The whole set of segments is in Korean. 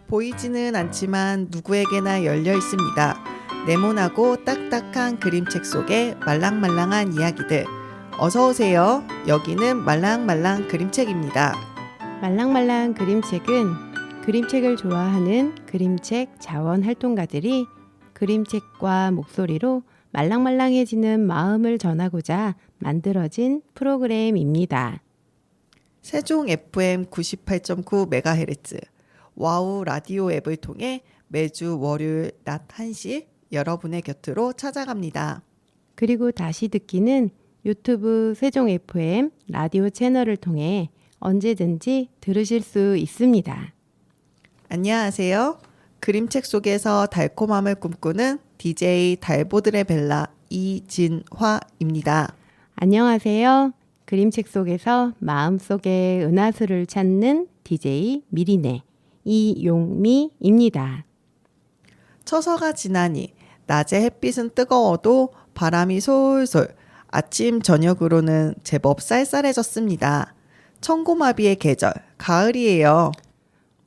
보이지는 않지만 누구에게나 열려 있습니다. 네모나고 딱딱한 그림책 속의 말랑말랑한 이야기들. 어서 오세요. 여기는 말랑말랑 그림책입니다. 말랑말랑 그림책은 그림책을 좋아하는 그림책 자원 활동가들이 그림책과 목소리로 말랑말랑해지는 마음을 전하고자 만들어진 프로그램입니다. 세종 FM 98.9MHz 와우 라디오 앱을 통해 매주 월요일 낮 1시 여러분의 곁으로 찾아갑니다. 그리고 다시 듣기는 유튜브 세종 FM 라디오 채널을 통해 언제든지 들으실 수 있습니다. 안녕하세요. 그림책 속에서 달콤함을 꿈꾸는 DJ 달보들의 벨라 이진화입니다. 안녕하세요. 그림책 속에서 마음속의 은하수를 찾는 DJ 미리네 이용미입니다. 처서가 지나니 낮에 햇빛은 뜨거워도 바람이 솔솔 아침 저녁으로는 제법 쌀쌀해졌습니다. 청고마비의 계절, 가을이에요.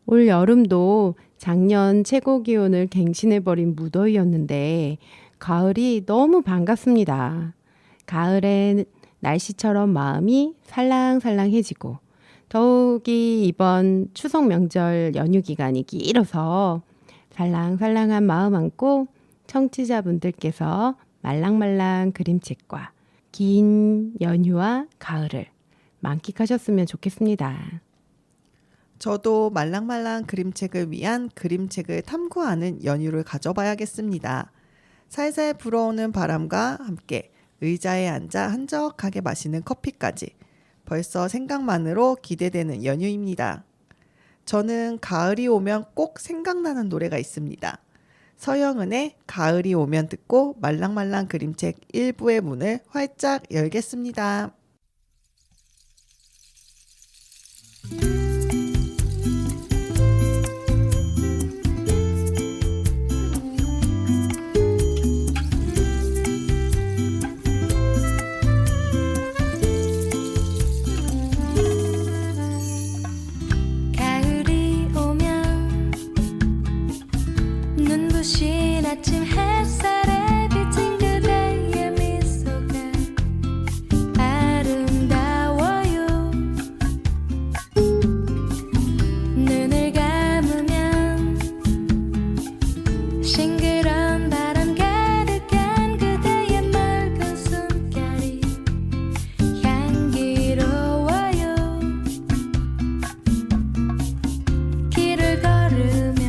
올 여름도 작년 최고 기온을 갱신해버린 무더위였는데 가을이 너무 반갑습니다. 가을엔 날씨처럼 마음이 살랑살랑해지고 더욱이 이번 추석 명절 연휴 기간이 길어서 살랑살랑한 마음 안고 청취자분들께서 말랑말랑 그림책과 긴 연휴와 가을을 만끽하셨으면 좋겠습니다. 저도 말랑말랑 그림책을 위한 그림책을 탐구하는 연휴를 가져봐야겠습니다. 살살 불어오는 바람과 함께 의자에 앉아 한적하게 마시는 커피까지 벌써 생각만으로 기대되는 연휴입니다. 저는 가을이 오면 꼭 생각나는 노래가 있습니다. 서영은의 가을이 오면 듣고 말랑말랑 그림책 1부의 문을 활짝 열겠습니다. 눈부신 아침 햇살에 비친 그대의 미소가 아름다워요. 눈을 감으면 싱그러운 바람 가득한 그대의 맑은 숨결이 향기로워요. 길을 걸으면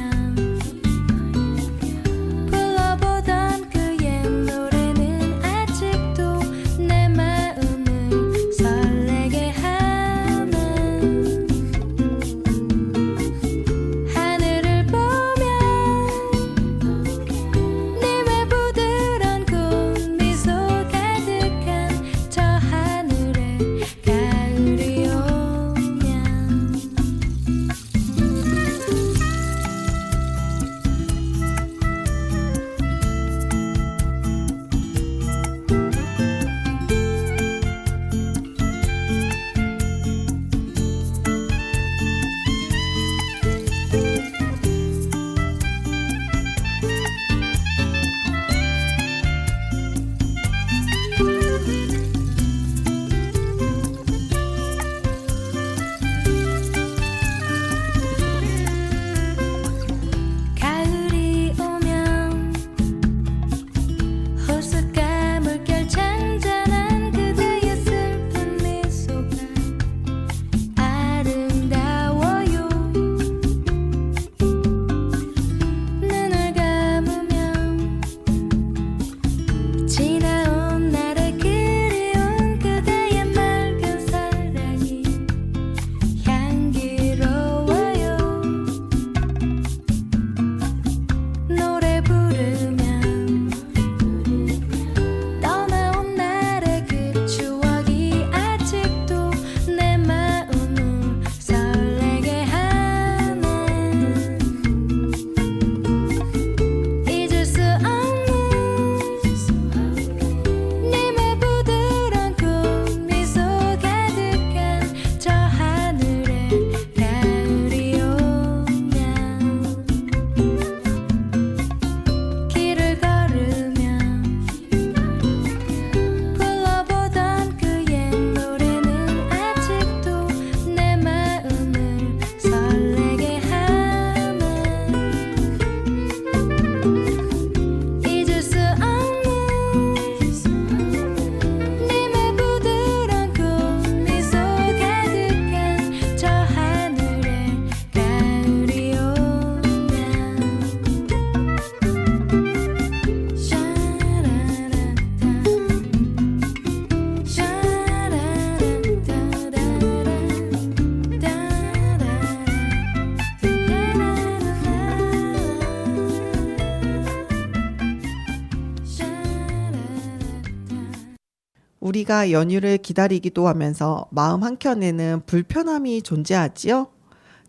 우리가 연휴를 기다리기도 하면서 마음 한켠에는 불편함이 존재하지요.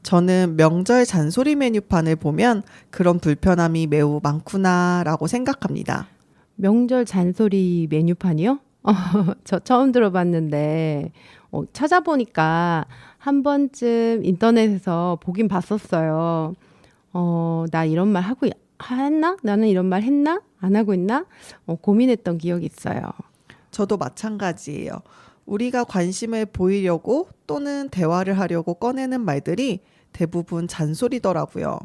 저는 명절 잔소리 메뉴판을 보면 그런 불편함이 매우 많구나라고 생각합니다. 명절 잔소리 메뉴판이요? 저 처음 들어봤는데 찾아보니까 한 번쯤 인터넷에서 보긴 봤었어요. 나 이런 말 하고 했나? 나는 이런 말 했나? 안 하고 있나? 고민했던 기억이 있어요. 저도 마찬가지예요. 우리가 관심을 보이려고 또는 대화를 하려고 꺼내는 말들이 대부분 잔소리더라고요.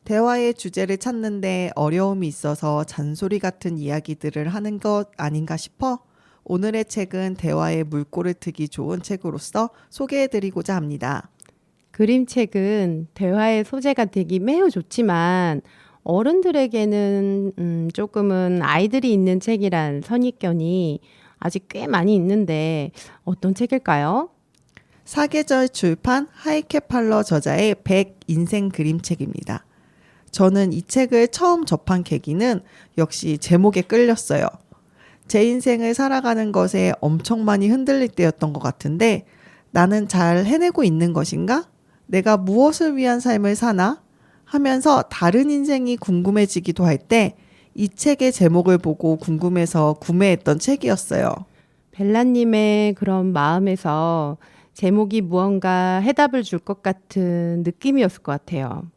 대화의 주제를 찾는데 어려움이 있어서 잔소리 같은 이야기들을 하는 것 아닌가 싶어 오늘의 책은 대화의 물꼬를 트기 좋은 책으로서 소개해드리고자 합니다. 그림책은 대화의 소재가 되기 매우 좋지만 어른들에게는 조금은 아이들이 읽는 책이란 선입견이 아직 꽤 많이 있는데 어떤 책일까요? 사계절 출판 하이케팔러 저자의 100 인생 그림책입니다. 저는 이 책을 처음 접한 계기는 역시 제목에 끌렸어요. 제 인생을 살아가는 것에 엄청 많이 흔들릴 때였던 것 같은데 나는 잘 해내고 있는 것인가? 내가 무엇을 위한 삶을 사나? 하면서 다른 인생이 궁금해지기도 할 때 이 책의 제목을 보고 궁금해서 구매했던 책이었어요. 벨라님의 그런 마음에서 제목이 무언가 해답을 줄 것 같은 느낌이었을 것 같아요.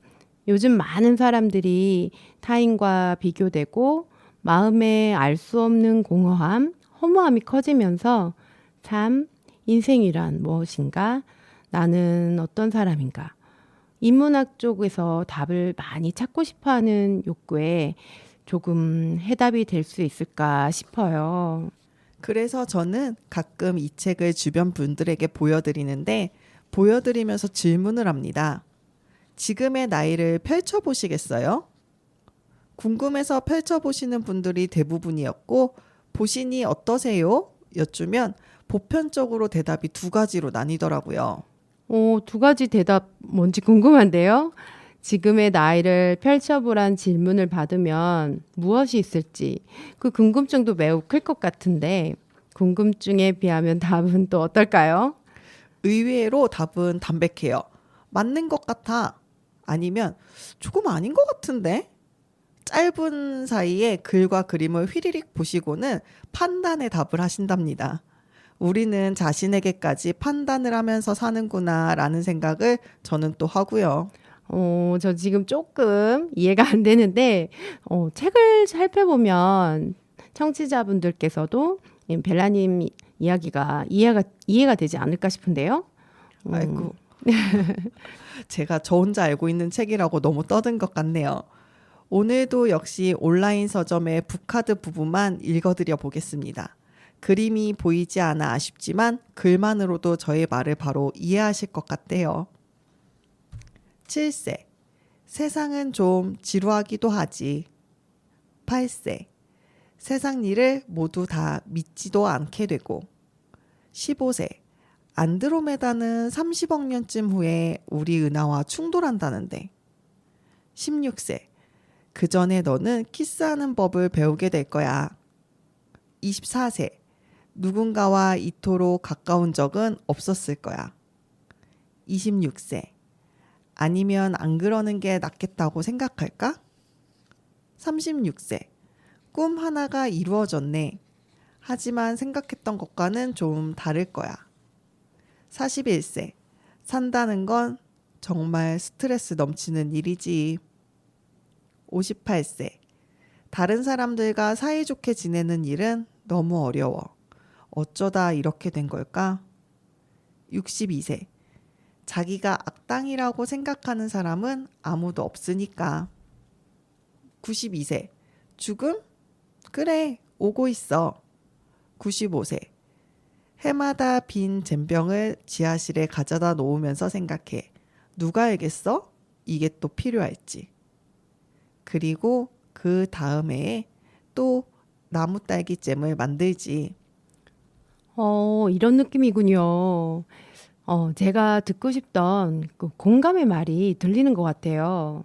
요즘 많은 사람들이 타인과 비교되고 마음에 알 수 없는 공허함, 허무함이 커지면서 참 인생이란 무엇인가? 나는 어떤 사람인가? 인문학 쪽에서 답을 많이 찾고 싶어하는 욕구에 조금 해답이 될 수 있을까 싶어요. 그래서 저는 가끔 이 책을 주변 분들에게 보여드리면서 질문을 합니다. 지금의 나이를 펼쳐보시겠어요? 궁금해서 펼쳐보시는 분들이 대부분이었고 보시니 어떠세요? 여쭈면 보편적으로 대답이 두 가지로 나뉘더라고요. 두 가지 대답 뭔지 궁금한데요. 지금의 나이를 펼쳐보란 질문을 받으면 무엇이 있을지 그 궁금증도 매우 클 것 같은데 궁금증에 비하면 답은 또 어떨까요? 의외로 답은 담백해요. 맞는 것 같아. 아니면 조금 아닌 것 같은데? 짧은 사이에 글과 그림을 휘리릭 보시고는 판단의 답을 하신답니다. 우리는 자신에게까지 판단을 하면서 사는구나 라는 생각을 저는 또 하고요. 저 지금 조금 이해가 안 되는데 책을 살펴보면 청취자분들께서도 이 벨라님 이야기가 이해가 되지 않을까 싶은데요. 아이고. 제가 저 혼자 알고 있는 책이라고 너무 떠든 것 같네요. 오늘도 역시 온라인 서점의 북카드 부분만 읽어드려 보겠습니다. 그림이 보이지 않아 아쉽지만 글만으로도 저의 말을 바로 이해하실 것 같대요. 7세. 세상은 좀 지루하기도 하지. 8세. 세상 일을 모두 다 믿지도 않게 되고. 15세. 안드로메다는 30억 년쯤 후에 우리 은하와 충돌한다는데. 16세. 그 전에 너는 키스하는 법을 배우게 될 거야. 24세. 누군가와 이토록 가까운 적은 없었을 거야. 26세. 아니면 안 그러는 게 낫겠다고 생각할까? 36세. 꿈 하나가 이루어졌네. 하지만 생각했던 것과는 좀 다를 거야. 41세. 산다는 건 정말 스트레스 넘치는 일이지. 58세. 다른 사람들과 사이좋게 지내는 일은 너무 어려워. 어쩌다 이렇게 된 걸까? 62세. 자기가 악당이라고 생각하는 사람은 아무도 없으니까. 92세. 죽음? 그래, 오고 있어. 95세. 해마다 빈 잼병을 지하실에 가져다 놓으면서 생각해. 누가 알겠어? 이게 또 필요할지. 그리고 그 다음 해에 또 나무 딸기잼을 만들지. 이런 느낌이군요. 제가 듣고 싶던 그 공감의 말이 들리는 것 같아요.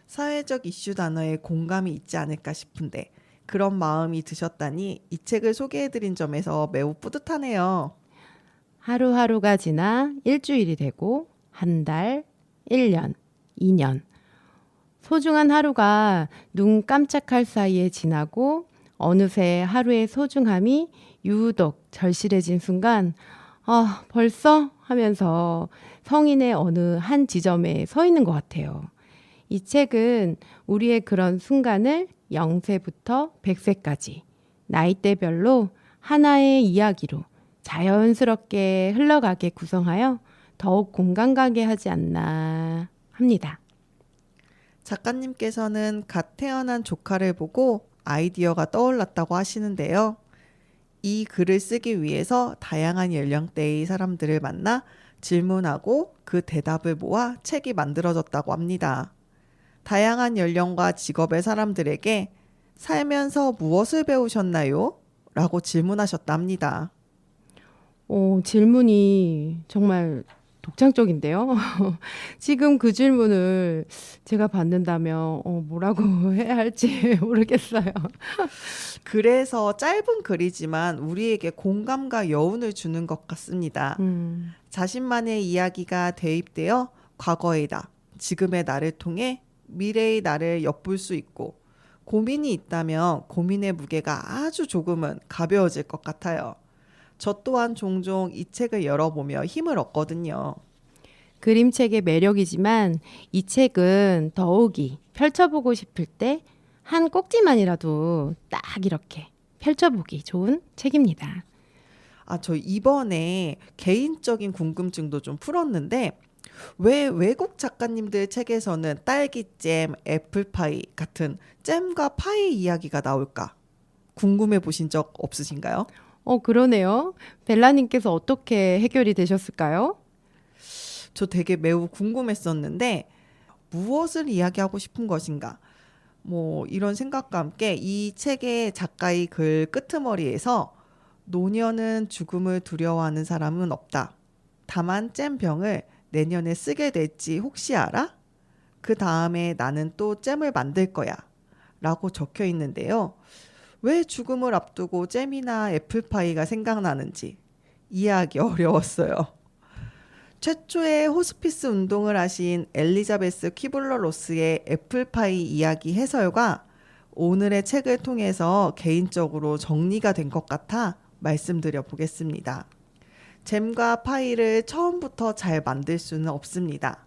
사회적 이슈 단어에 공감이 있지 않을까 싶은데 그런 마음이 드셨다니 이 책을 소개해드린 점에서 매우 뿌듯하네요. 하루하루가 지나 일주일이 되고 한 달, 1년, 2년. 소중한 하루가 눈 깜짝할 사이에 지나고 어느새 하루의 소중함이 유독 절실해진 순간 아, 벌써? 하면서 성인의 어느 한 지점에 서 있는 것 같아요. 이 책은 우리의 그런 순간을 0세부터 100세까지 나이대별로 하나의 이야기로 자연스럽게 흘러가게 구성하여 더욱 공감 가게 하지 않나 합니다. 작가님께서는 갓 태어난 조카를 보고 아이디어가 떠올랐다고 하시는데요. 이 글을 쓰기 위해서 다양한 연령대의 사람들을 만나 질문하고 그 대답을 모아 책이 만들어졌다고 합니다. 다양한 연령과 직업의 사람들에게 살면서 무엇을 배우셨나요? 라고 질문하셨답니다. 질문이 정말 독창적인데요. 지금 그 질문을 제가 받는다면 뭐라고 해야 할지 모르겠어요. 그래서 짧은 글이지만 우리에게 공감과 여운을 주는 것 같습니다. 자신만의 이야기가 대입되어 과거의 나, 지금의 나를 통해 미래의 나를 엿볼 수 있고 고민이 있다면 고민의 무게가 아주 조금은 가벼워질 것 같아요. 저 또한 종종 이 책을 열어보며 힘을 얻거든요. 그림책의 매력이지만 이 책은 더욱이 펼쳐보고 싶을 때 한 꼭지만이라도 딱 이렇게 펼쳐보기 좋은 책입니다. 저 이번에 개인적인 궁금증도 좀 풀었는데 왜 외국 작가님들 책에서는 딸기잼, 애플파이 같은 잼과 파이 이야기가 나올까? 궁금해 보신 적 없으신가요? 그러네요. 벨라님께서 어떻게 해결이 되셨을까요? 저 되게 매우 궁금했었는데 무엇을 이야기하고 싶은 것인가? 이런 생각과 함께 이 책의 작가의 글 끄트머리에서 노년은 죽음을 두려워하는 사람은 없다. 다만 잼병을 내년에 쓰게 될지 혹시 알아? 그 다음에 나는 또 잼을 만들 거야. 라고 적혀 있는데요. 왜 죽음을 앞두고 잼이나 애플파이가 생각나는지 이해하기 어려웠어요. 최초의 호스피스 운동을 하신 엘리자베스 퀴블러 로스의 애플파이 이야기 해설과 오늘의 책을 통해서 개인적으로 정리가 된 것 같아 말씀드려 보겠습니다. 잼과 파이를 처음부터 잘 만들 수는 없습니다.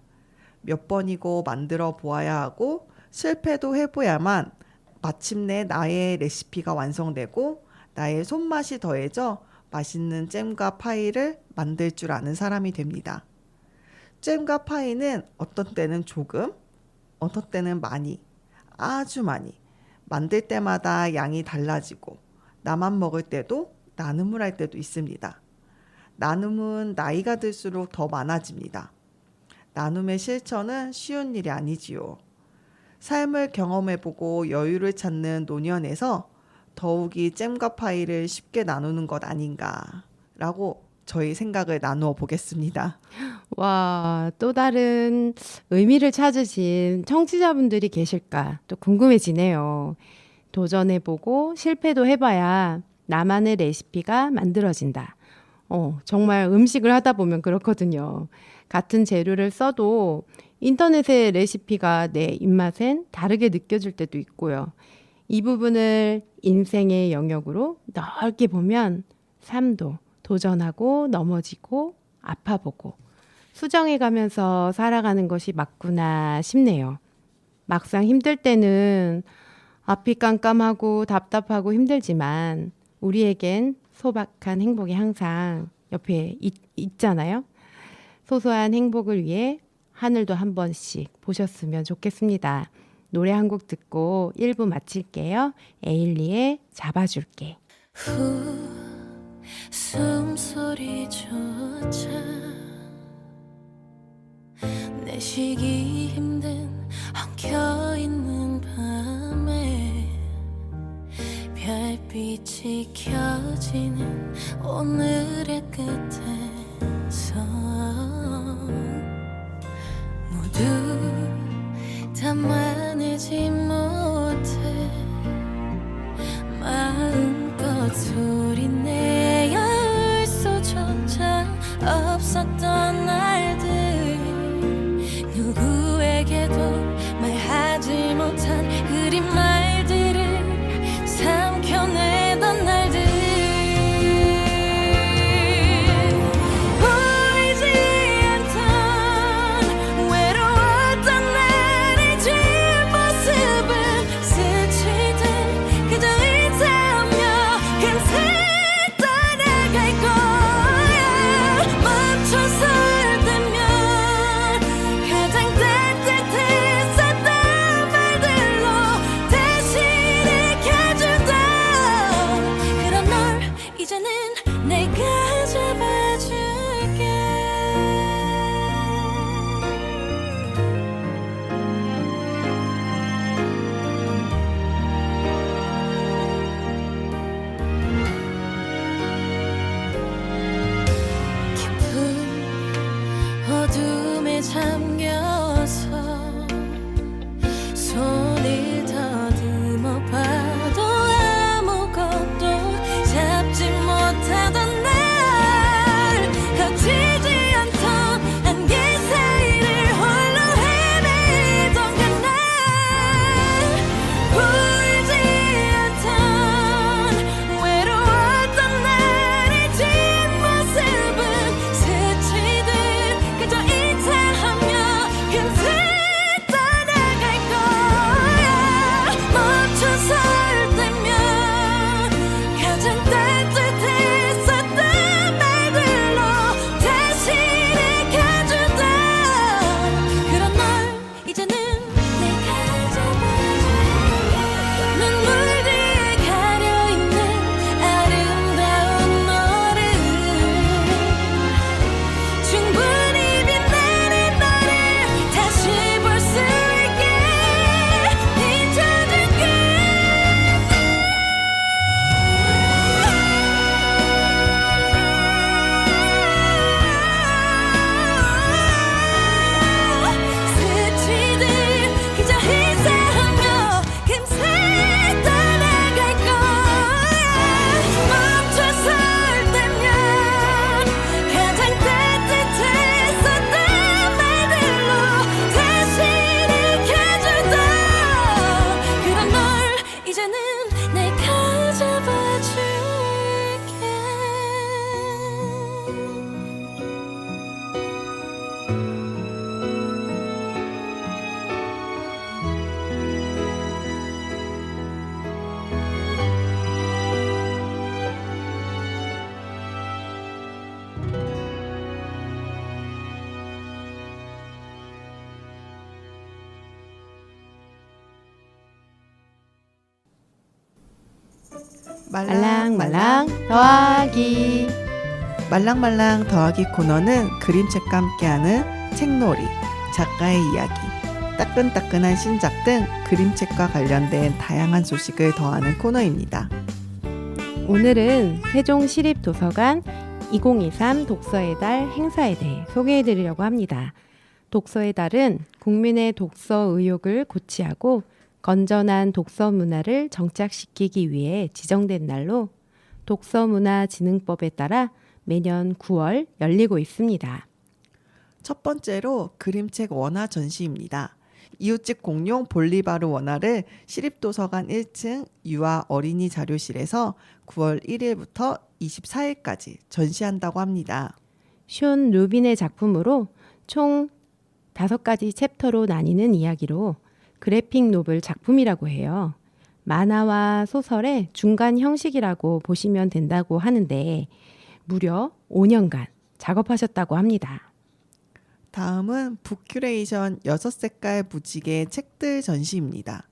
몇 번이고 만들어 보아야 하고 실패도 해보야만 마침내 나의 레시피가 완성되고 나의 손맛이 더해져 맛있는 잼과 파이를 만들 줄 아는 사람이 됩니다. 잼과 파이는 어떤 때는 조금, 어떤 때는 많이, 아주 많이 만들 때마다 양이 달라지고 나만 먹을 때도 나눔을 할 때도 있습니다. 나눔은 나이가 들수록 더 많아집니다. 나눔의 실천은 쉬운 일이 아니지요. 삶을 경험해보고 여유를 찾는 노년에서 더욱이 잼과 파이를 쉽게 나누는 것 아닌가라고 저희 생각을 나누어 보겠습니다. 와, 또 다른 의미를 찾으신 청취자분들이 계실까 또 궁금해지네요. 도전해보고 실패도 해봐야 나만의 레시피가 만들어진다. 정말 음식을 하다 보면 그렇거든요. 같은 재료를 써도 인터넷의 레시피가 내 입맛엔 다르게 느껴질 때도 있고요. 이 부분을 인생의 영역으로 넓게 보면 삶도 도전하고 넘어지고 아파보고 수정해가면서 살아가는 것이 맞구나 싶네요. 막상 힘들 때는 앞이 깜깜하고 답답하고 힘들지만 우리에겐 소박한 행복이 항상 옆에 있잖아요. 소소한 행복을 위해 하늘도 한 번씩 보셨으면 좋겠습니다. 노래 한 곡 듣고 1부 마칠게요. 에일리의 잡아줄게. 숨소리조차 내쉬기 힘든 엉켜있는 밤에 별빛이 켜지는 오늘의 끝에서 모두 담아내지 못해 우리 말들을 삼켜내던 날들 보이지 않던 외로웠던 나의 뒷모습은 스치듯 그저 잊으며 금세 떠나갈 거야. 멈춰설 때면 가장 따뜻했었던 말들로 다시 일으켜준다. 그런 널 이제는 내가 잡아줄게. 깊은 어둠에 잠겨서 손을 더듬어 봐도 아무것도 잡지 못하던 날 거치지 않던 안개 사이를 홀로 헤매던 그날 보이지 않던 외로웠던 나의 뒷모습은 스치듯 그저 이탈하며 금세 떠나갈 거야. 멈춰설 때면 가장 따뜻했었던 말들로 다시 일으켜준다. 그런 널 이제는 내가 잡아줄게. 눈물 뒤에 가려있는 아름다운 너를 충분히 빛나는 너를 다시 볼 수 있게 잊어줄게. 스치듯 그저 희생하며 금세 떠나갈 거야. 멈춰설 때면 가장 따뜻했었던 말들로 다시 일으켜준다. 그런 널 이제는 내가 잡아줄게. 말랑말랑 더하기. 말랑말랑 더하기 코너는 그림책과 함께하는 책놀이, 작가의 이야기, 따끈따끈한 신작 등 그림책과 관련된 다양한 소식을 더하는 코너입니다. 오늘은 세종시립도서관 2023 독서의 달 행사에 대해 소개해드리려고 합니다. 독서의 달은 국민의 독서 의욕을 고취하고 건전한 독서 문화를 정착시키기 위해 지정된 날로 독서문화진흥법에 따라 매년 9월 열리고 있습니다. 첫 번째로 그림책 원화 전시입니다. 이웃집 공룡 볼리바르 원화를 시립도서관 1층 유아 어린이 자료실에서 9월 1일부터 24일까지 전시한다고 합니다. 숀 루빈의 작품으로 총 5가지 챕터로 나뉘는 이야기로 그래픽 노블 작품이라고 해요. 만화와 소설의 중간 형식이라고 보시면 된다고 하는데 무려 5년간 작업하셨다고 합니다. 다음은 북큐레이션 6색깔 무지개 책들 전시입니다.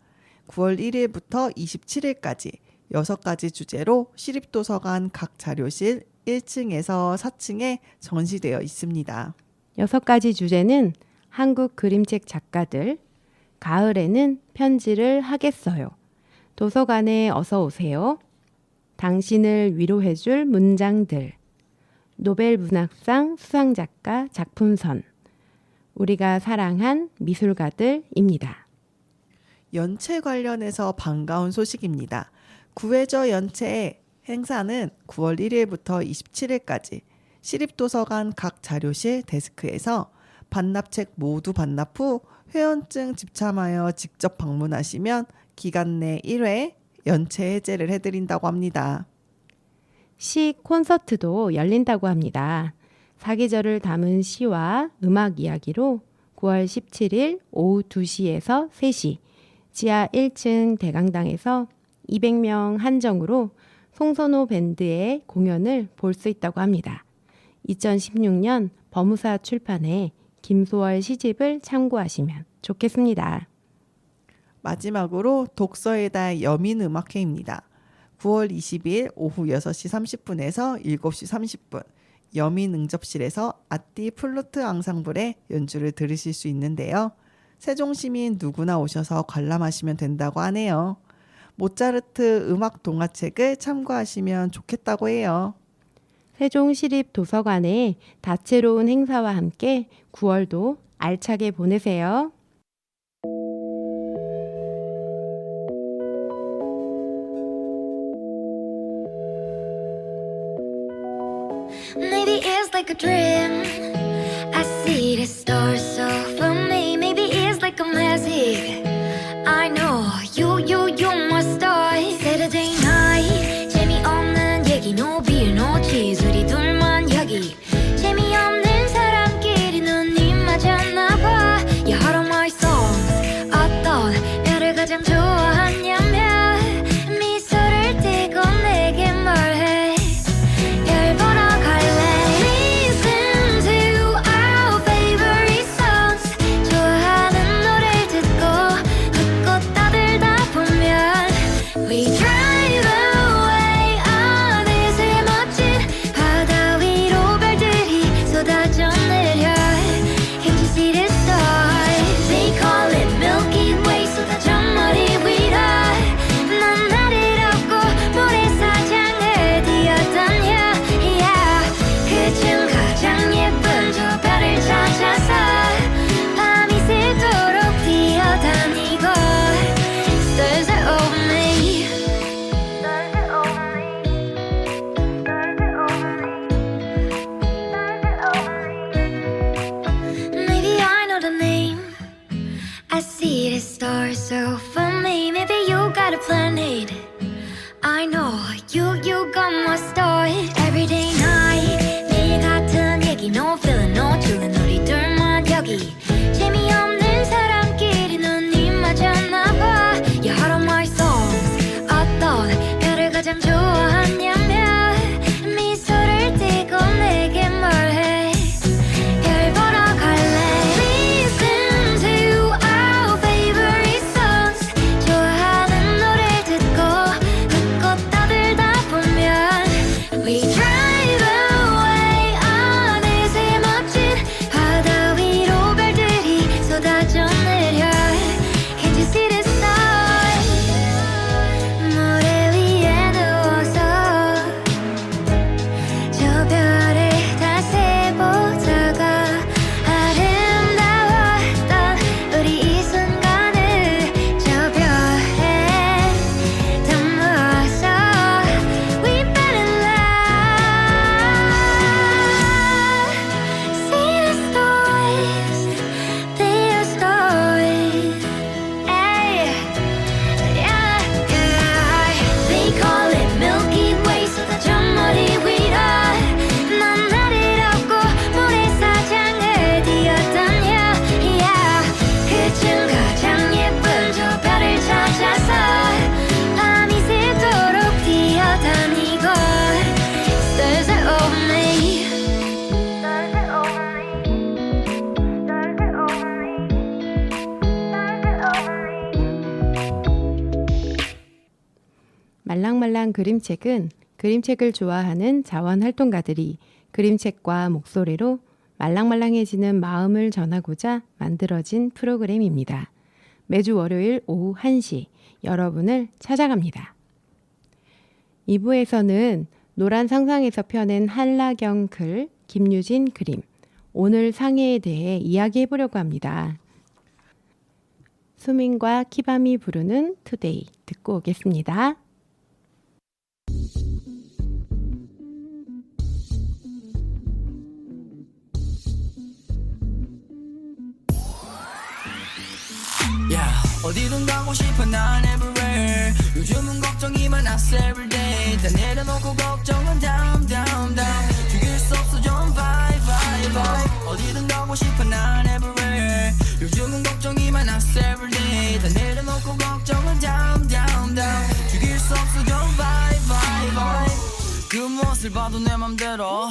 9월 1일부터 27일까지 6가지 주제로 시립도서관 각 자료실 1층에서 4층에 전시되어 있습니다. 6가지 주제는 한국 그림책 작가들, 가을에는 편지를 하겠어요, 도서관에 어서 오세요, 당신을 위로해줄 문장들, 노벨 문학상 수상작가 작품선, 우리가 사랑한 미술가들입니다. 연체 관련해서 반가운 소식입니다. 구해저 연체 행사는 9월 1일부터 27일까지 시립도서관 각 자료실 데스크에서 반납책 모두 반납 후 회원증 집참하여 직접 방문하시면 기간 내 1회 연체 해제를 해드린다고 합니다. 시 콘서트도 열린다고 합니다. 사계절을 담은 시와 음악 이야기로 9월 17일 오후 2시에서 3시 지하 1층 대강당에서 200명 한정으로 송선호 밴드의 공연을 볼 수 있다고 합니다. 2016년 범우사 출판의 김소월 시집을 참고하시면 좋겠습니다. 마지막으로 독서의 달 여민음악회입니다. 9월 20일 오후 6시 30분에서 7시 30분 여민응접실에서 아띠 플루트 앙상블의 연주를 들으실 수 있는데요. 세종시민 누구나 오셔서 관람하시면 된다고 하네요. 모차르트 음악 동화책을 참고하시면 좋겠다고 해요. 세종시립도서관의 다채로운 행사와 함께 9월도 알차게 보내세요. Maybe it's like a dream. I see the stars so for me. Maybe it's like a magic. I know you're my star. Saturday night 재미없는 얘기 no beer no cheese 우리 둘만 여기 재미없는 사람끼리 눈이 맞았나봐. You heart of my songs. 어떤 별을 가장 좋아하냐면 미소를 띠고 내게 말해. 별 보러 갈래. Listen to our favorite songs. 좋아하는 노래 듣고 웃고 떠들다 보면 We drive away 어느새 멋진 바다 위로 별들이 쏟아져 내려. Can't you see the stars? They call it Milky Way. 쏟아져 머리 위로 난 나를 업고 모래사장을 뛰어다녀. Yeah. 그중 가장 예쁜 저 별을 찾아서 밤이 새도록 뛰어다니고 Stars are over me. Stars are over me. Stars are over me. Stars are over me. Maybe I know the name. I see the stars so for me. Maybe you got a planet. I know you got my star. Everyday night 매일 같은 얘기 no feeling no chillin 우리 둘만 여기 재미없는 사람끼리 눈이 맞았나봐. You heart of my songs. 어떤 별을 가장 좋아하냐면 미소를 띠고 내게 말해. 별 보러 갈래. Listen to our favorite songs. 좋아하는 노래 듣고 웃고 떠들다 보면 We drive away 어느새 멋진 바다 위로 별들이 쏟아져 내려. Can't you see the stars? 모래 위에 누워서 저 별을 다시 보다가 아름다웠던 우리 이 순간을 저 별에 담아서 We fell in love. See the stars, they are stars. Ay. Yeah, yeah. They call it Milky Way. 쏟아져 머리 위로 난 나를 업고 모래사장을 뛰어다녀. Yeah. 그중 가장 예쁜 저 별을 찾아서 밤이 새도록 뛰어다니고 Stars are over me. Stars are over me. Stars are over me. Stars are over me. 말랑말랑 그림책은 그림책을 좋아하는 자원활동가들이 그림책과 목소리로 말랑말랑해지는 마음을 전하고자 만들어진 프로그램입니다. 매주 월요일 오후 1시 여러분을 찾아갑니다. 2부에서는 노란 상상에서 펴낸 한라경 글, 김유진 그림, 오늘 상해에 대해 이야기해 보려고 합니다. 수민과 키밤이 부르는 투데이 듣고 오겠습니다. Yeah. 어디든 가고 싶어 난 everywhere. 요즘은 걱정이 많았어 everyday. 다 내려놓고 걱정은 down down down. 죽일 수 없어 좀 vibe vibe vibe. 어디든 가고 싶어 난 everywhere. 요즘은 걱정이 많았어 everyday. 다 내려놓고 걱정은 down down down. 죽일 수 없어 좀 vibe vibe vibe. 그 무엇을 봐도 내 맘대로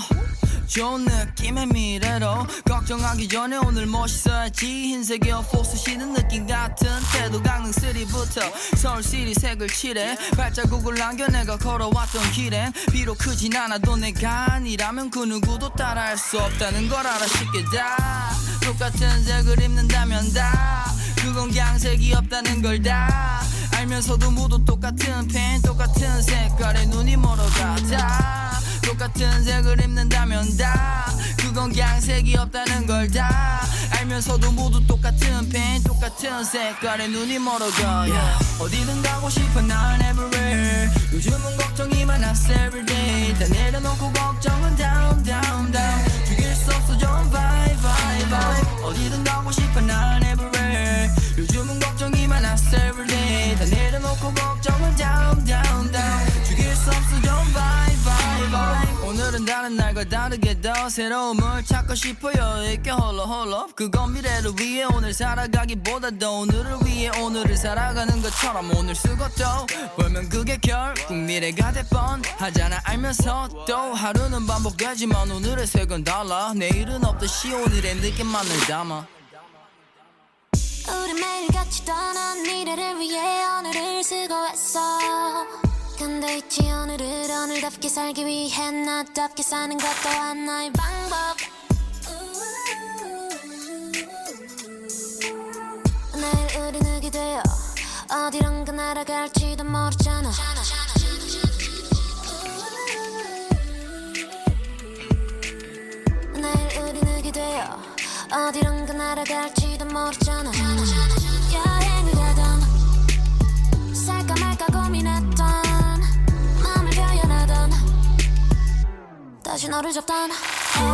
좋은 느낌의 미래로 걱정하기 전에 오늘 멋있어야지. 흰색 에어포스 신은 느낌 같은 태도 강릉 3부터 서울시리 색을 칠해 발자국을 남겨 내가 걸어왔던 길엔 비록 크진 않아도 내가 아니라면 그 누구도 따라할 수 없다는 걸 알아 쉽게 다 똑같은 색을 입는다면 다 그건 양색이 없다는 걸 다 알면서도 모두 똑같은 펜 똑같은 색깔에 눈이 멀어가 다 똑같은 색을 입는다면 다 그건 양색이 없다는 걸 다 알면서도 모두 똑같은 펜 똑같은 색깔에 눈이 멀어가 어디든 가고 싶어 난 everywhere 요즘은 걱정이 많았어 everyday 다 내려놓고 걱정은 down down down 죽일 수 없어 좀 vibe vibe vibe 어디든 가고 싶어 난 everywhere 요즘은 걱정이 많았어 everyday 다 내려놓고 걱정은 down down down 죽일 수 없어 좀 vibe vibe vibe 오늘은 다른 날과 다르게 더 새로움을 찾고 싶어요 이렇게 홀로 홀로 그건 미래를 위해 오늘 살아가기보다도 오늘을 위해 오늘을 살아가는 것처럼 오늘 쓰고 또 벌면 그게 결국 미래가 될 뻔하잖아 알면서 또 하루는 반복되지만 오늘의 색은 달라 내일은 없듯이 오늘의 느낌만을 담아 우리 매일같이 떠난 미래를 위해 오늘을 쓰고 왔어 근데 있지 오늘을 오늘답게 살기 위해 나답게 사는 것 또한 나의 방법 내일 우리 누게 되어 어디론가 날아갈지도 모르잖아 내일 우리 누게 되어 어디론가 날아갈지도 모르잖아 여행을 가던 살까 말까 고민했던 마음을 표현하던 다시 너를 잡던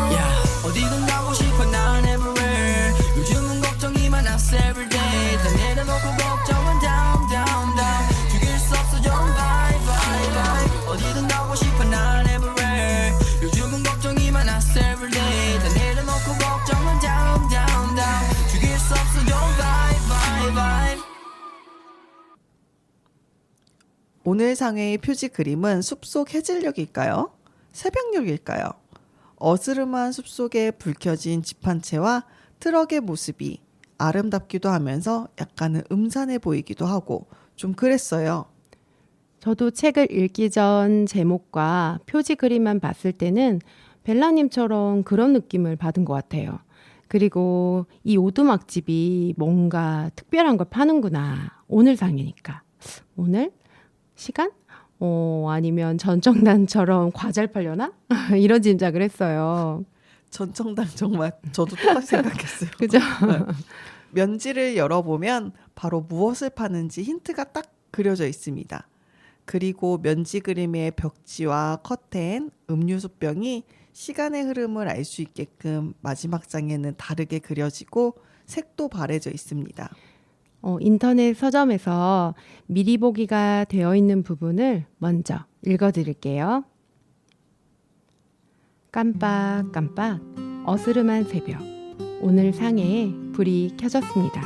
yeah. 어디든 가고 싶어 난 everywhere 요즘은 걱정이 많았어 everyday 다 내려놓고 걱정은 down down down 죽일 수 없어 좀 vibe vibe vibe 어디든 가고 싶어 난 everywhere 요즘은 걱정이 많았어 everyday 다 내려놓고 걱정은 down down down 죽일 수 없어 좀 vibe vibe vibe 오늘 상해의 표지 그림은 숲속 해질녘일까요? 새벽녘일까요? 어스름한 숲속에 불 켜진 집 한 채와 트럭의 모습이 아름답기도 하면서 약간은 음산해 보이기도 하고 좀 그랬어요. 저도 책을 읽기 전 제목과 표지 그림만 봤을 때는 벨라님처럼 그런 느낌을 받은 것 같아요. 그리고 이 오두막집이 뭔가 특별한 걸 파는구나. 오늘 상이니까. 오늘? 시간? 아니면 전정단처럼 과자를 팔려나? 이런 짐작을 했어요. 전청당 정말 저도 똑같이 생각했어요. 그죠? 면지를 열어보면 바로 무엇을 파는지 힌트가 딱 그려져 있습니다. 그리고 면지 그림의 벽지와 커튼, 음료수병이 시간의 흐름을 알 수 있게끔 마지막 장에는 다르게 그려지고 색도 바래져 있습니다. 인터넷 서점에서 미리 보기가 되어 있는 부분을 먼저 읽어드릴게요. 깜빡깜빡 어스름한 새벽 오늘 상해에 불이 켜졌습니다.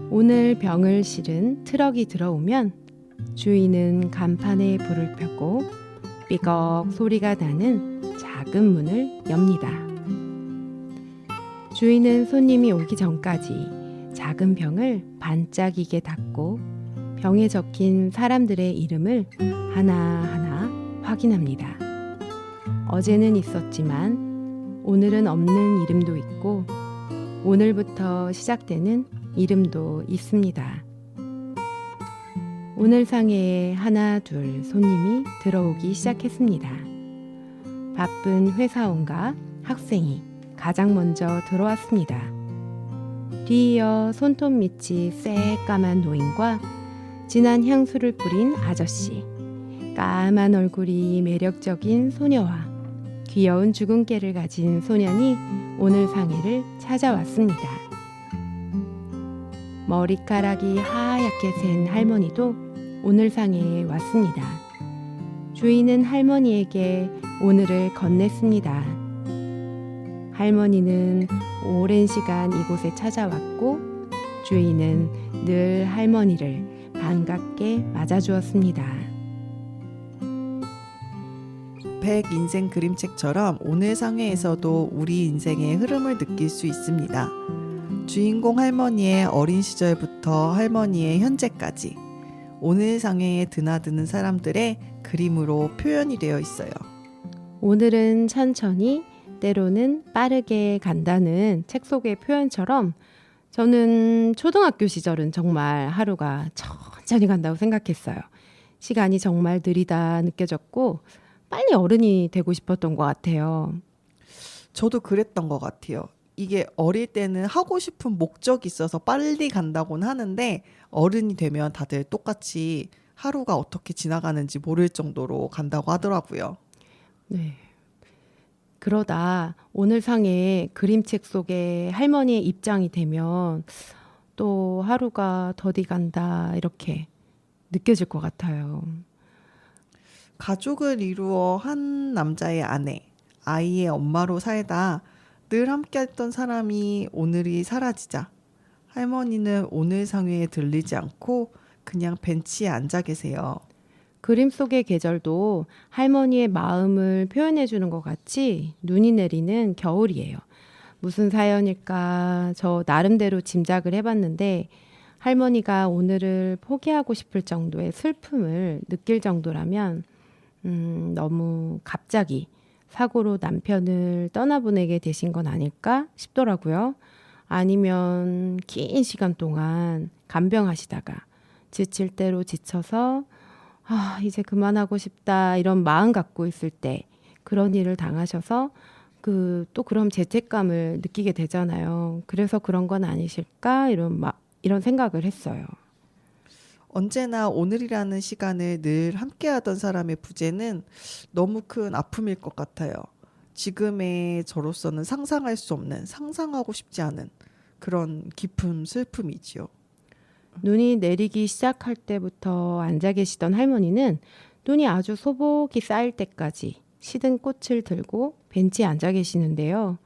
오늘 병을 실은 트럭이 들어오면 주인은 간판에 불을 펴고 삐걱 소리가 나는 작은 문을 엽니다. 주인은 손님이 오기 전까지 작은 병을 반짝이게 닫고 병에 적힌 사람들의 이름을 하나하나 확인합니다. 어제는 있었지만 오늘은 없는 이름도 있고 오늘부터 시작되는 이름도 있습니다. 오늘 상해에 하나 둘 손님이 들어오기 시작했습니다. 바쁜 회사원과 학생이 가장 먼저 들어왔습니다. 뒤이어 손톱 밑이 새까만 노인과 진한 향수를 뿌린 아저씨, 까만 얼굴이 매력적인 소녀와 귀여운 주근깨를 가진 소년이 오늘 상해를 찾아왔습니다. 머리카락이 하얗게 센 할머니도 오늘 상에 왔습니다. 주인은 할머니에게 오늘을 건넸습니다. 할머니는 오랜 시간 이곳에 찾아왔고 주인은 늘 할머니를 반갑게 맞아주었습니다. 백 인생 그림책처럼 오늘 상회에서도 우리 인생의 흐름을 느낄 수 있습니다. 주인공 할머니의 어린 시절부터 할머니의 현재까지 오늘 상회에 드나드는 사람들의 그림으로 표현이 되어 있어요. 오늘은 천천히 때로는 빠르게 간다는 책 속의 표현처럼 저는 초등학교 시절은 정말 하루가 천천히 간다고 생각했어요. 시간이 정말 느리다 느껴졌고 빨리 어른이 되고 싶었던 것 같아요. 저도 그랬던 것 같아요. 이게 어릴 때는 하고 싶은 목적이 있어서 빨리 간다고는 하는데 어른이 되면 다들 똑같이 하루가 어떻게 지나가는지 모를 정도로 간다고 하더라고요. 네. 그러다 오늘 상의 그림책 속에 할머니의 입장이 되면 또 하루가 더디 간다 이렇게 느껴질 것 같아요. 가족을 이루어 한 남자의 아내, 아이의 엄마로 살다 늘 함께했던 사람이 오늘이 사라지자 할머니는 오늘 상회에 들리지 않고 그냥 벤치에 앉아 계세요. 그림 속의 계절도 할머니의 마음을 표현해 주는 것 같이 눈이 내리는 겨울이에요. 무슨 사연일까 저 나름대로 짐작을 해봤는데 할머니가 오늘을 포기하고 싶을 정도의 슬픔을 느낄 정도라면 너무 갑자기 사고로 남편을 떠나보내게 되신 건 아닐까 싶더라고요. 아니면 긴 시간 동안 간병하시다가 지칠 대로 지쳐서 이제 그만하고 싶다 이런 마음 갖고 있을 때 그런 일을 당하셔서 또 그런 죄책감을 느끼게 되잖아요. 그래서 그런 건 아니실까 이런 생각을 했어요. 언제나 오늘이라는 시간을 늘 함께하던 사람의 부재는 너무 큰 아픔일 것 같아요. 지금의 저로서는 상상할 수 없는, 상상하고 싶지 않은 그런 깊은 슬픔이지요. 눈이 내리기 시작할 때부터 앉아 계시던 할머니는 눈이 아주 소복이 쌓일 때까지 시든 꽃을 들고 벤치에 앉아 계시는데요.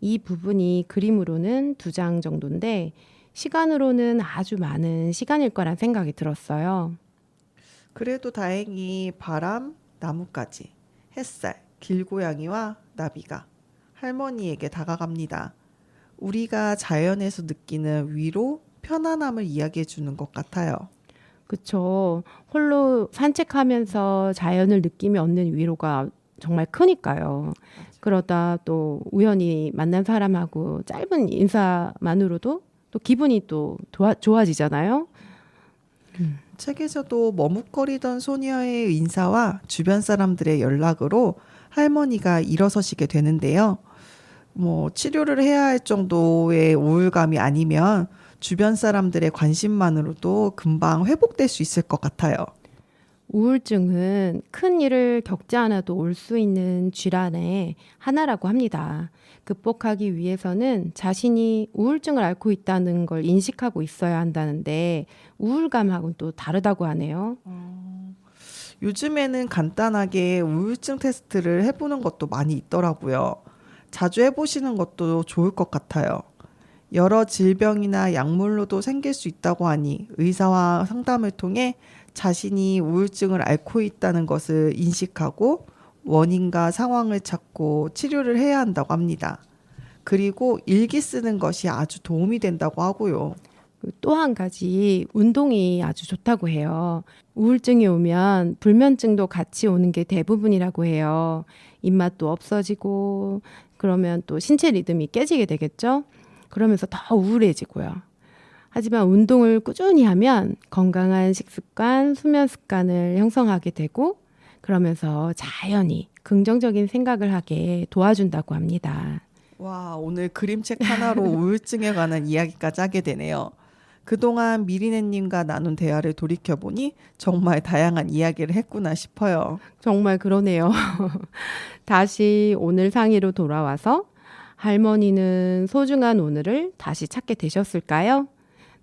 이 부분이 그림으로는 2장 정도인데 시간으로는 아주 많은 시간일 거란 생각이 들었어요. 그래도 다행히 바람, 나뭇가지, 햇살, 길고양이와 나비가 할머니에게 다가갑니다. 우리가 자연에서 느끼는 위로, 편안함을 이야기해 주는 것 같아요. 그쵸. 홀로 산책하면서 자연을 느끼며 얻는 위로가 정말 크니까요. 그러다 또 우연히 만난 사람하고 짧은 인사만으로도 또 기분이 또 좋아지잖아요. 책에서도 머뭇거리던 소녀의 인사와 주변 사람들의 연락으로 할머니가 일어서시게 되는데요. 치료를 해야 할 정도의 우울감이 아니면 주변 사람들의 관심만으로도 금방 회복될 수 있을 것 같아요. 우울증은 큰 일을 겪지 않아도 올 수 있는 질환의 하나라고 합니다. 극복하기 위해서는 자신이 우울증을 앓고 있다는 걸 인식하고 있어야 한다는데 우울감하고는 또 다르다고 하네요. 요즘에는 간단하게 우울증 테스트를 해보는 것도 많이 있더라고요. 자주 해보시는 것도 좋을 것 같아요. 여러 질병이나 약물로도 생길 수 있다고 하니 의사와 상담을 통해 자신이 우울증을 앓고 있다는 것을 인식하고 원인과 상황을 찾고 치료를 해야 한다고 합니다. 그리고 일기 쓰는 것이 아주 도움이 된다고 하고요. 또 한 가지 운동이 아주 좋다고 해요. 우울증이 오면 불면증도 같이 오는 게 대부분이라고 해요. 입맛도 없어지고 그러면 또 신체 리듬이 깨지게 되겠죠. 그러면서 더 우울해지고요. 하지만 운동을 꾸준히 하면 건강한 식습관, 수면 습관을 형성하게 되고 그러면서 자연히 긍정적인 생각을 하게 도와준다고 합니다. 와, 오늘 그림책 하나로 우울증에 관한 이야기까지 하게 되네요. 그동안 미리네님과 나눈 대화를 돌이켜보니 정말 다양한 이야기를 했구나 싶어요. 정말 그러네요. 다시 오늘 상의로 돌아와서 할머니는 소중한 오늘을 다시 찾게 되셨을까요?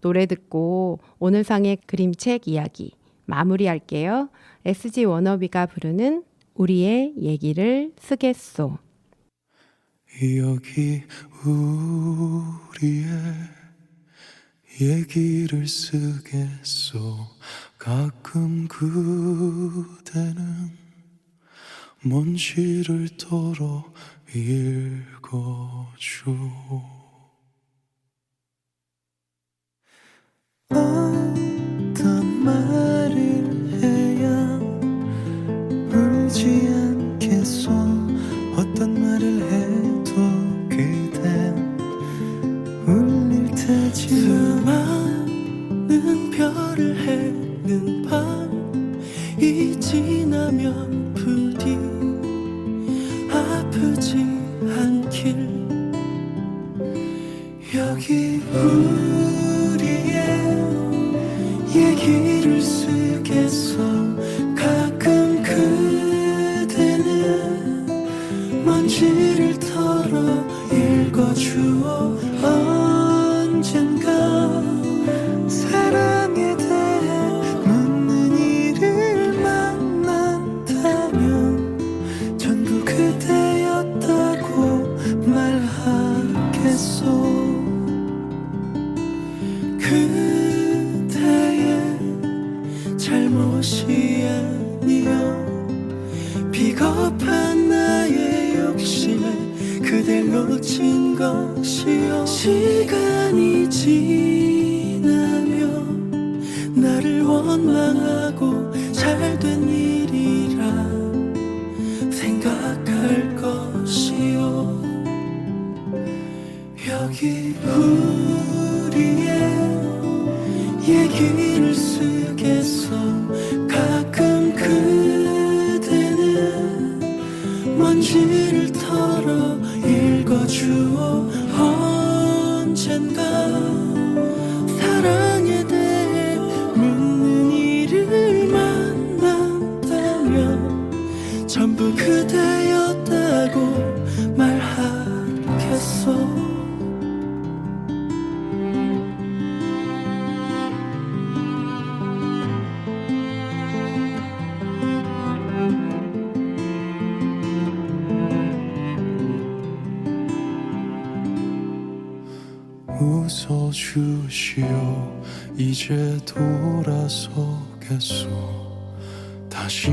노래 듣고 오늘 상의 그림책 이야기 마무리할게요. SG 워너비가 부르는 우리의 얘기를 쓰겠소. 여기 우리의 얘기를 쓰겠소. 가끔 그대는 먼지를 털어 읽어줘. 어떤 말을 해야 울지 않겠소. 어떤 말을 해도 그댄 울릴 테지. 수많은 별을 해는 밤이 지나면 부디 아프지 않길. 여기 우리의 얘기를 쓰겠소. 가끔 그대는 먼지를 털어 읽어주어. 언젠가 사랑에 대해 묻는 이를 만난다면 전부 그대였다고 말하겠소. 그대의 잘못이 아니여 비겁한 나의 욕심에 그댈 놓친 것이여. 시간이 지나면 나를 원망하고 잘된 일이라 생각할 것이요. 여기 우리의 얘기를 쓰겠소. 가끔 그대는 먼지를 털어 읽어주어. 언젠가 사랑에 대해 묻는 이를 만난다면 전부 그대였다고 말하겠소. 웃어주시오. 이제 돌아서겠소. 다시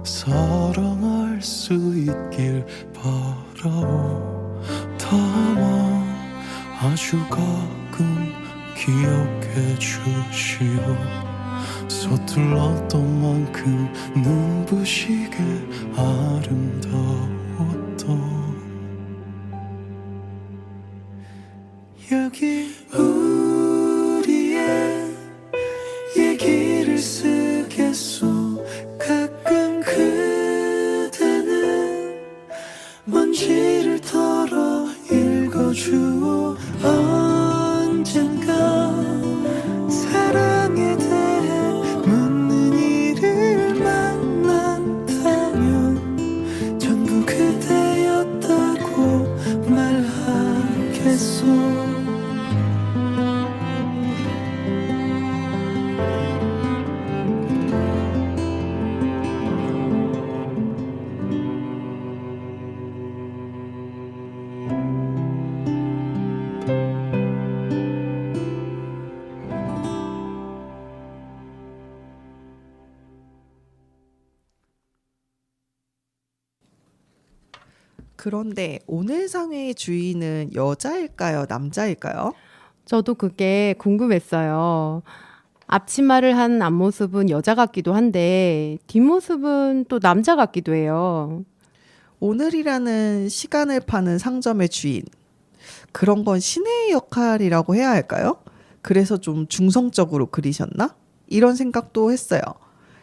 사랑할 수 있길 바라오. 다만 아주 가끔 기억해 주시오. 서툴렀던 만큼 눈부시게 아름다웠던. 여기 우리의 얘기를 쓰겠소. 가끔 그대는 먼지를 털어 읽어주어. 언젠가 사랑에 대해 묻는 이를 만난다면 전부 그대였다고 말하겠소. 그런데 오늘 상회의 주인은 여자일까요? 남자일까요? 저도 그게 궁금했어요. 앞치마를 한 앞모습은 여자 같기도 한데 뒷모습은 또 남자 같기도 해요. 오늘이라는 시간을 파는 상점의 주인. 그런 건 신의 역할이라고 해야 할까요? 그래서 좀 중성적으로 그리셨나? 이런 생각도 했어요.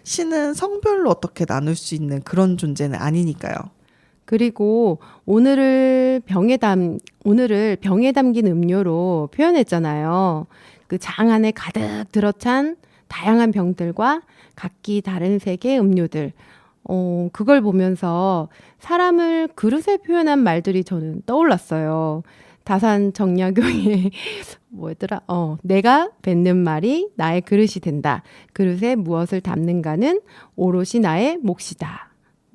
신은 성별로 어떻게 나눌 수 있는 그런 존재는 아니니까요. 그리고 오늘을 병에 담긴 음료로 표현했잖아요. 그 장 안에 가득 들어찬 다양한 병들과 각기 다른 색의 음료들. 그걸 보면서 사람을 그릇에 표현한 말들이 저는 떠올랐어요. 다산 정약용의 뭐더라? 내가 뱉는 말이 나의 그릇이 된다. 그릇에 무엇을 담는가는 오롯이 나의 몫이다.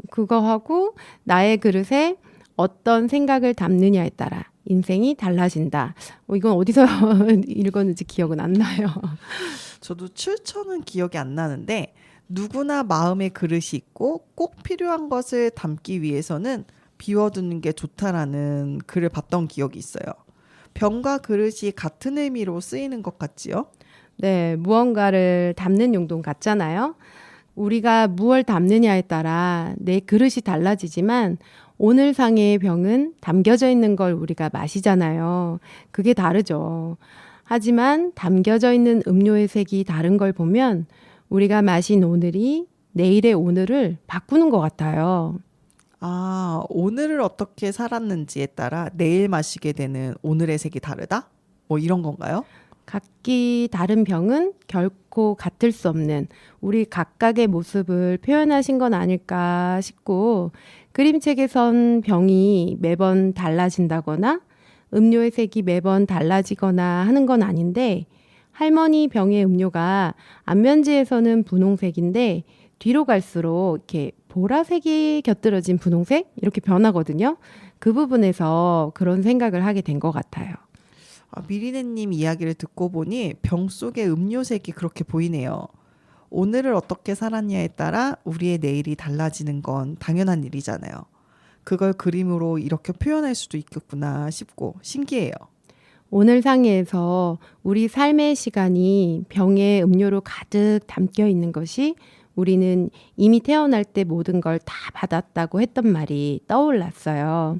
그거 하고 나의 그릇에 어떤 생각을 담느냐에 따라 인생이 달라진다. 이건 어디서 읽었는지 기억은 안 나요. 저도 출처는 기억이 안 나는데 누구나 마음의 그릇이 있고 꼭 필요한 것을 담기 위해서는 비워두는 게 좋다라는 글을 봤던 기억이 있어요. 병과 그릇이 같은 의미로 쓰이는 것 같지요? 네, 무언가를 담는 용도 같잖아요. 우리가 무엇을 담느냐에 따라 내 그릇이 달라지지만 오늘 상의 병은 담겨져 있는 걸 우리가 마시잖아요. 그게 다르죠. 하지만 담겨져 있는 음료의 색이 다른 걸 보면 우리가 마신 오늘이 내일의 오늘을 바꾸는 것 같아요. 아, 오늘을 어떻게 살았는지에 따라 내일 마시게 되는 오늘의 색이 다르다? 뭐 이런 건가요? 각기 다른 병은 결코 같을 수 없는 우리 각각의 모습을 표현하신 건 아닐까 싶고 그림책에선 병이 매번 달라진다거나 음료의 색이 매번 달라지거나 하는 건 아닌데 할머니 병의 음료가 안면지에서는 분홍색인데 뒤로 갈수록 이렇게 보라색이 곁들여진 분홍색 이렇게 변하거든요. 그 부분에서 그런 생각을 하게 된 것 같아요. 미리네님 이야기를 듣고 보니 병 속의 음료색이 그렇게 보이네요. 오늘을 어떻게 살았냐에 따라 우리의 내일이 달라지는 건 당연한 일이잖아요. 그걸 그림으로 이렇게 표현할 수도 있겠구나 싶고 신기해요. 오늘 상에서 우리 삶의 시간이 병의 음료로 가득 담겨 있는 것이 우리는 이미 태어날 때 모든 걸 다 받았다고 했던 말이 떠올랐어요.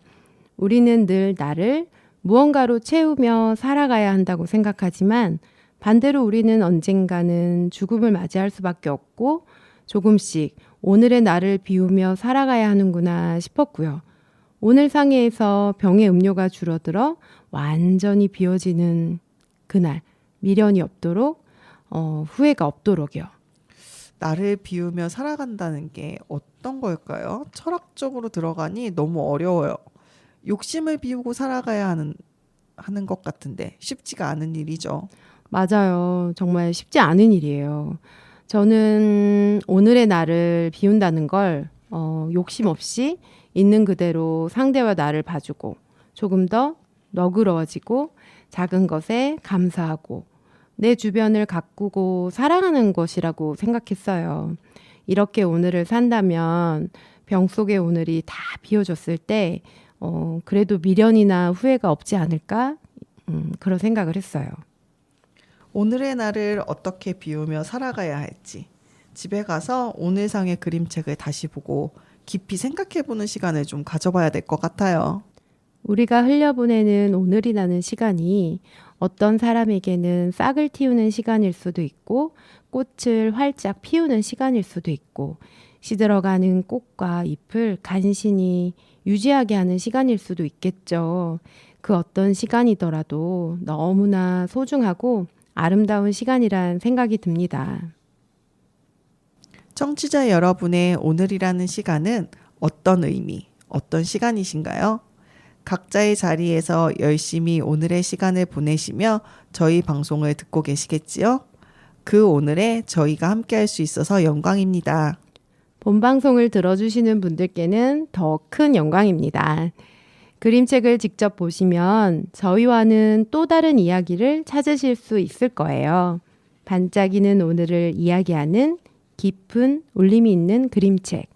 우리는 늘 나를 무언가로 채우며 살아가야 한다고 생각하지만 반대로 우리는 언젠가는 죽음을 맞이할 수밖에 없고 조금씩 오늘의 나를 비우며 살아가야 하는구나 싶었고요. 오늘 상해에서 병의 음료가 줄어들어 완전히 비워지는 그날 미련이 없도록 후회가 없도록이요. 나를 비우며 살아간다는 게 어떤 걸까요? 철학적으로 들어가니 너무 어려워요. 욕심을 비우고 살아가야 하는 것 같은데 쉽지가 않은 일이죠. 맞아요. 정말 쉽지 않은 일이에요. 저는 오늘의 나를 비운다는 걸 욕심 없이 있는 그대로 상대와 나를 봐주고 조금 더 너그러워지고 작은 것에 감사하고 내 주변을 가꾸고 사랑하는 것이라고 생각했어요. 이렇게 오늘을 산다면 병 속의 오늘이 다 비워졌을 때 그래도 미련이나 후회가 없지 않을까? 그런 생각을 했어요. 오늘의 나를 어떻게 비우며 살아가야 할지 집에 가서 오늘상의 그림책을 다시 보고 깊이 생각해보는 시간을 좀 가져봐야 될 것 같아요. 우리가 흘려보내는 오늘이라는 시간이 어떤 사람에게는 싹을 틔우는 시간일 수도 있고 꽃을 활짝 피우는 시간일 수도 있고 시들어가는 꽃과 잎을 간신히 유지하게 하는 시간일 수도 있겠죠. 그 어떤 시간이더라도 너무나 소중하고 아름다운 시간이란 생각이 듭니다. 청취자 여러분의 오늘이라는 시간은 어떤 의미, 어떤 시간이신가요? 각자의 자리에서 열심히 오늘의 시간을 보내시며 저희 방송을 듣고 계시겠지요? 그 오늘에 저희가 함께할 수 있어서 영광입니다. 본 방송을 들어주시는 분들께는 더 큰 영광입니다. 그림책을 직접 보시면 저희와는 또 다른 이야기를 찾으실 수 있을 거예요. 반짝이는 오늘을 이야기하는 깊은 울림이 있는 그림책,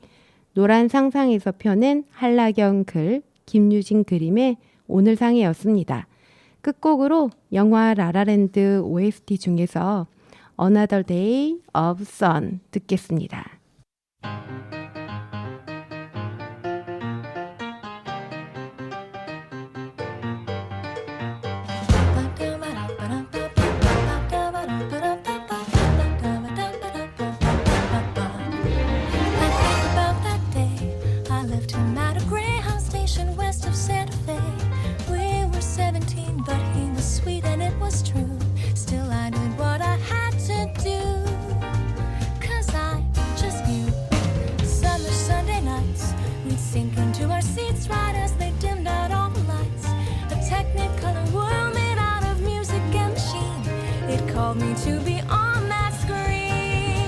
노란 상상에서 펴낸 한라경 글, 김유진 그림의 오늘 상이었습니다. 끝곡으로 영화 라라랜드 OST 중에서 Another Day of Sun 듣겠습니다. Still I did what I had to do, 'cause I just called me to be on that screen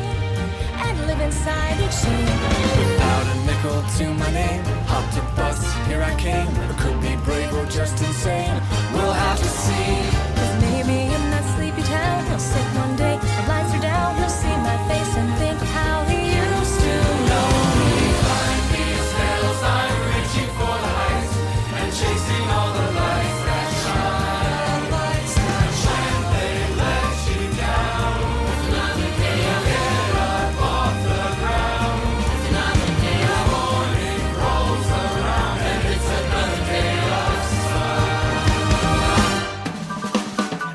and live inside each scene. Without a nickel to my name, hopped a bus, here I came. I could be brave or just insane. We'll have to see. 'Cause maybe in that sleepy town he'll sit one day, the lights are down, he'll see my face and think how he used to know me. Chasing all the lights that shine, lights that shine. They let you down. It's another day I'll get up off the ground. It's another day the morning rolls around, and it's another day of sun.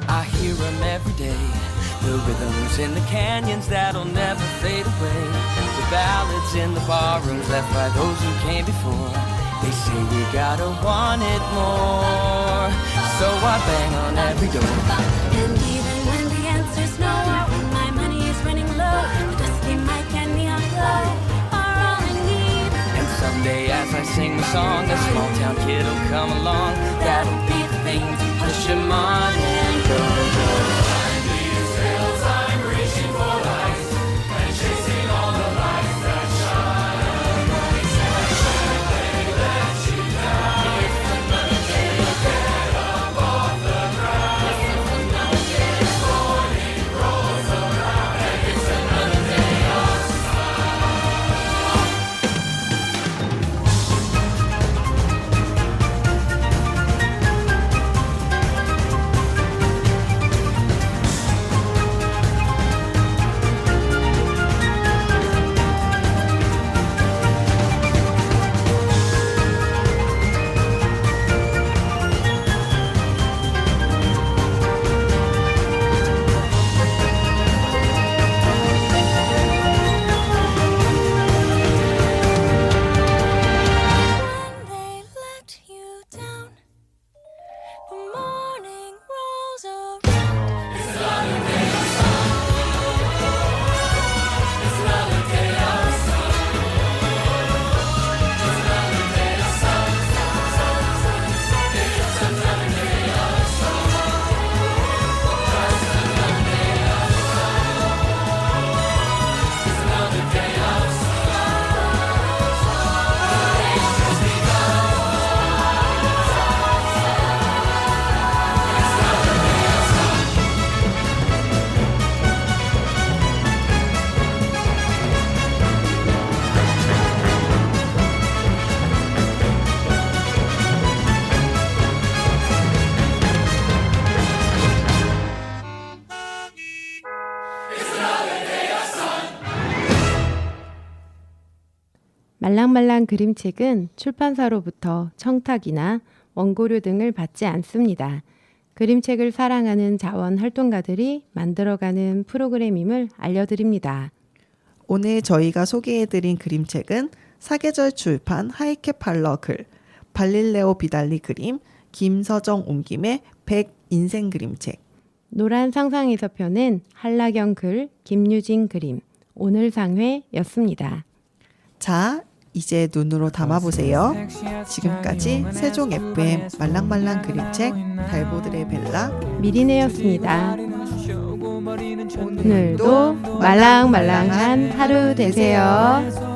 I hear them every day, the rhythms in the canyons that'll never fade away, the ballads in the barrooms left by those who came before. They say we gotta want it more, so I bang on every door. And even when the answer's no, when my money is running low, the dusty mic and neon glow are all I need. And someday as I sing the song, a small town kid'll come along. That'll be the thing to push him on and go. Behind these hills I'm reaching for lights and chasing all the lights that shine. Lights that shine, they let you down. It's another day to get up off the ground. It's another day the morning rolls around, and it's another day of When they let you down, the morning rolls around. 말랑말랑 그림책은 출판사로부터 청탁이나 원고료 등을 받지 않습니다. 그림책을 사랑하는 자원 활동가들이 만들어가는 프로그램임을 알려드립니다. 오늘 저희가 소개해드린 그림책은 사계절 출판 하이케팔러 글, 발릴레오 비달리 그림, 김서정 옮김의 100 인생 그림책, 노란 상상에서 펴낸 한라경 글, 김유진 그림, 오늘 상회였습니다. 자, 이제 눈으로 담아보세요. 지금까지 세종 FM 말랑말랑 그림책 달보들의 벨라 미리네였습니다. 오늘도 말랑말랑한 하루 되세요.